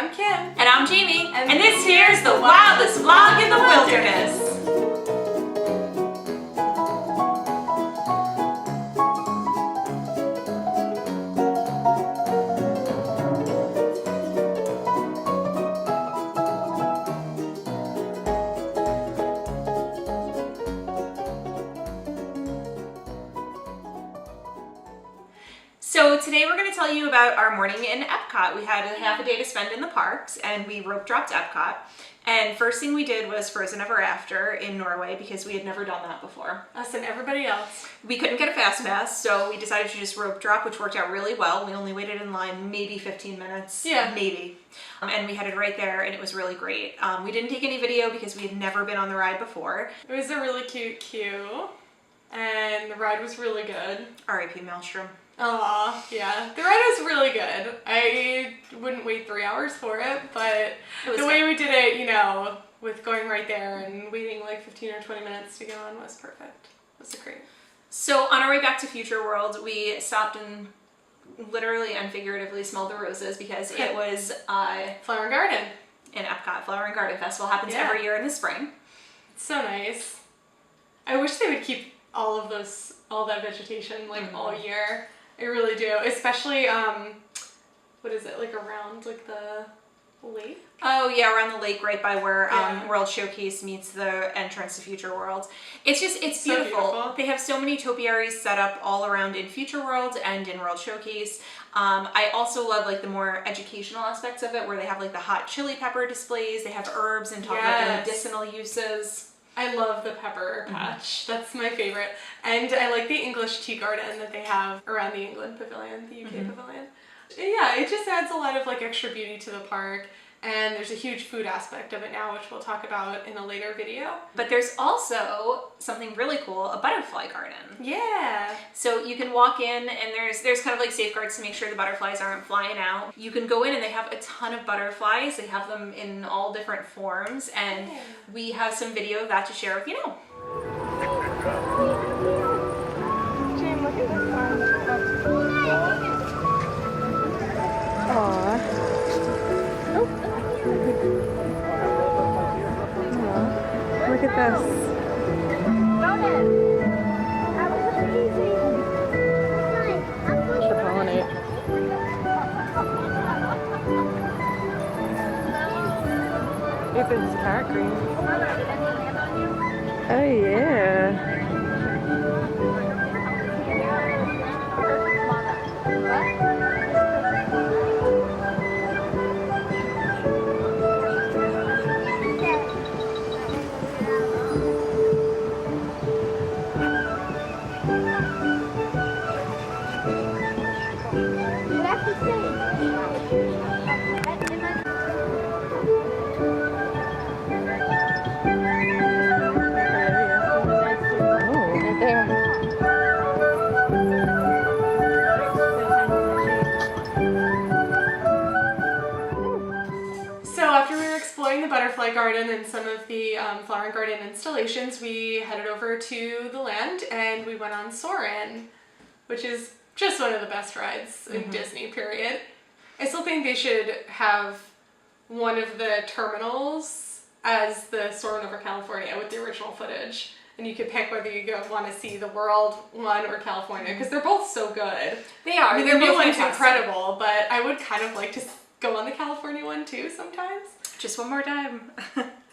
I'm Kim. And I'm Jamie. And this here's the wildest vlog in the wilderness. So today we're going to tell you about our morning in Epcot. We had a half a day to spend in the parks and we rope dropped Epcot. And first thing we did was Frozen Ever After in Norway because we had never done that before. Us and everybody else. We couldn't get a fast pass, so we decided to just rope drop, which worked out really well. We only waited in line maybe 15 minutes. Yeah. Maybe. And we headed right there and it was really great. We didn't take any video because we had never been on the ride before. It was a really cute queue and the ride was really good. R.I.P. Maelstrom. Aw, yeah. The ride was really good. I wouldn't wait 3 hours for it, but the way we did it, you know, with going right there and waiting like 15 or 20 minutes to get on was perfect. It was great. So on our way back to Future World, we stopped and literally and figuratively smelled the roses because it was Flower and Garden. In Epcot. Flower and Garden Festival happens every year in the spring. It's so nice. I wish they would keep all of those, all that vegetation like all year. I really do, especially, what is it, like around like the lake? Oh yeah, around the lake right by where World Showcase meets the entrance to Future World. It's just, it's so beautiful. They have so many topiaries set up all around in Future World and in World Showcase. I also love like the more educational aspects of it where they have like the hot chili pepper displays, they have herbs and talk about their medicinal uses. I love the pepper patch. That's my favorite. And I like the English tea garden that they have around the England pavilion, the UK pavilion. Yeah, it just adds a lot of like extra beauty to the park. And there's a huge food aspect of it now, which we'll talk about in a later video. But there's also something really cool, a butterfly garden. Yeah. So you can walk in and there's kind of like safeguards to make sure the butterflies aren't flying out. You can go in and they have a ton of butterflies. They have them in all different forms and we have some video of that to share with you now. Jane, look at this one. Aww. Look at this. Should pollinate. If it's carrot green. Oh yeah. Butterfly garden and some of the flower and garden installations, we headed over to the land and we went on Soarin', which is just one of the best rides in Disney, period. I still think they should have one of the terminals as the Soarin' over California with the original footage. And you could pick whether you want to see the World one or California, because they're both so good. They are. I mean, the new one's incredible, but I would kind of like to go on the California one too sometimes. Just one more time.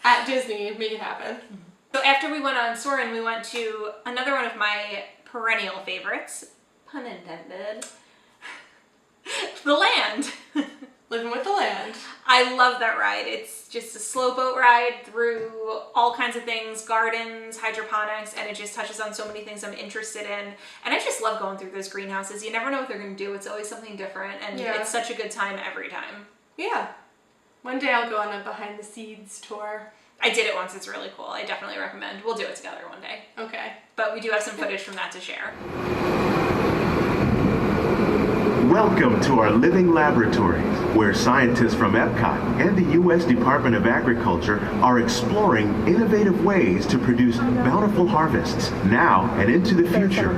At Disney, make it happen. So after we went on Soarin', we went to another one of my perennial favorites, pun intended, the land. Living with the land. I love that ride. It's just a slow boat ride through all kinds of things, gardens, hydroponics, and it just touches on so many things I'm interested in. And I just love going through those greenhouses. You never know what they're going to do. It's always something different, and it's such a good time every time. Yeah. One day I'll go on a behind the scenes tour. I did it once. It's really cool. I definitely recommend. We'll do it together one day. Okay. But we do have some footage from that to share. Welcome to our living laboratories, where scientists from Epcot and the U.S. Department of Agriculture are exploring innovative ways to produce bountiful harvests now and into the future.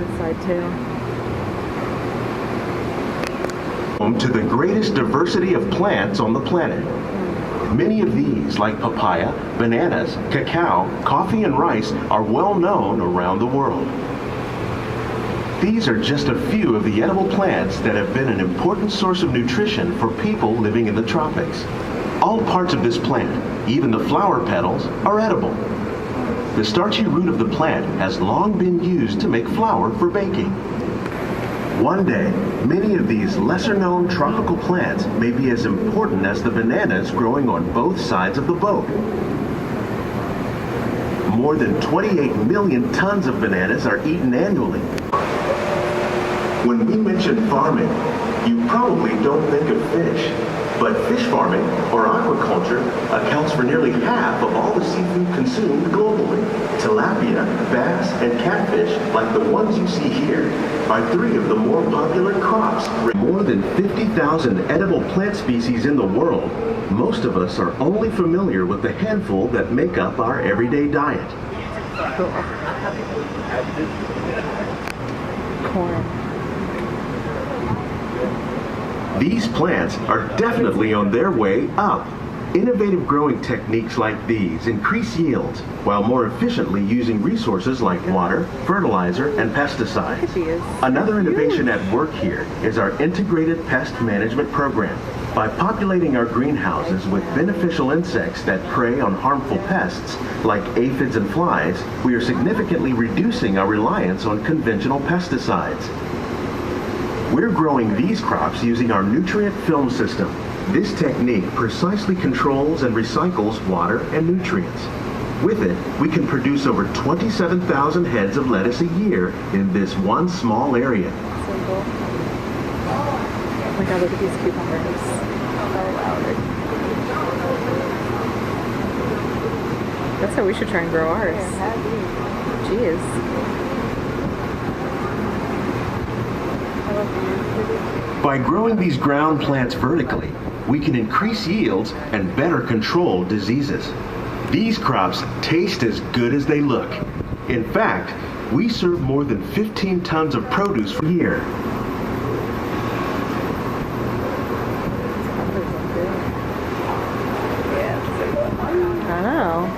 home to the greatest diversity of plants on the planet. Many of these, like papaya, bananas, cacao, coffee, and rice, are well known around the world. These are just a few of the edible plants that have been an important source of nutrition for people living in the tropics. All parts of this plant, even the flower petals, are edible. The starchy root of the plant has long been used to make flour for baking. One day, many of these lesser-known tropical plants may be as important as the bananas growing on both sides of the boat. More than 28 million tons of bananas are eaten annually. When we mention farming, you probably don't think of fish, but fish farming, or aquaculture, accounts for nearly half of all the seafood consumed globally. Tilapia, bass, and catfish, like the ones you see here, are three of the more popular crops. More than 50,000 edible plant species in the world, most of us are only familiar with the handful that make up our everyday diet. Corn. These plants are definitely on their way up. Innovative growing techniques like these increase yields while more efficiently using resources like water, fertilizer, and pesticides. Another innovation at work here is our integrated pest management program. By populating our greenhouses with beneficial insects that prey on harmful pests like aphids and flies, we are significantly reducing our reliance on conventional pesticides. We're growing these crops using our nutrient film system. This technique precisely controls and recycles water and nutrients. With it, we can produce over 27,000 heads of lettuce a year in this one small area. Simple. Oh my god, look at these cucumbers. Oh wow. That's how we should try and grow ours. Jeez. By growing these ground plants vertically, we can increase yields and better control diseases. These crops taste as good as they look. In fact, we serve more than 15 tons of produce per year. I know.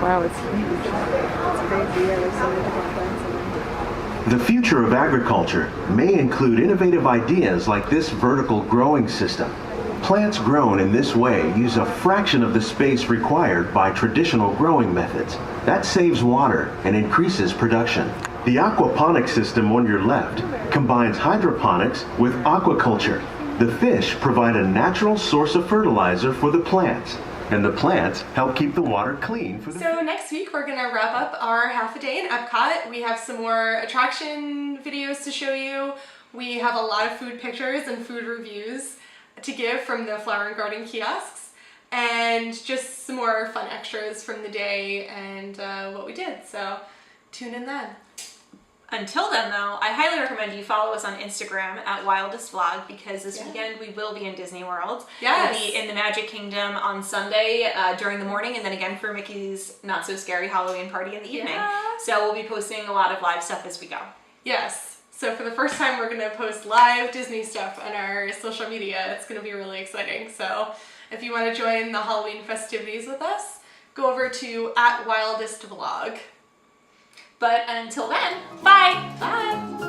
Wow, it's huge. It's crazy. Yeah, there's so many different plants in there. The future of agriculture may include innovative ideas like this vertical growing system. Plants grown in this way use a fraction of the space required by traditional growing methods. That saves water and increases production. The aquaponics system on your left combines hydroponics with aquaculture. The fish provide a natural source of fertilizer for the plants, and the plants help keep the water clean for the So next week we're gonna wrap up our half a day in Epcot. We have some more attraction videos to show you. We have a lot of food pictures and food reviews to give from the flower and garden kiosks, and just some more fun extras from the day and what we did. So tune in then. Until then, though, I highly recommend you follow us on Instagram at Wildest Vlog, because this weekend we will be in Disney World. Yes. We'll be in the Magic Kingdom on Sunday during the morning, and then again for Mickey's Not So Scary Halloween party in the evening. Yeah. So we'll be posting a lot of live stuff as we go. Yes. So for the first time, we're gonna post live Disney stuff on our social media. It's gonna be really exciting. So if you want to join the Halloween festivities with us, go over to @Wildest Vlog. But until then, bye! Bye!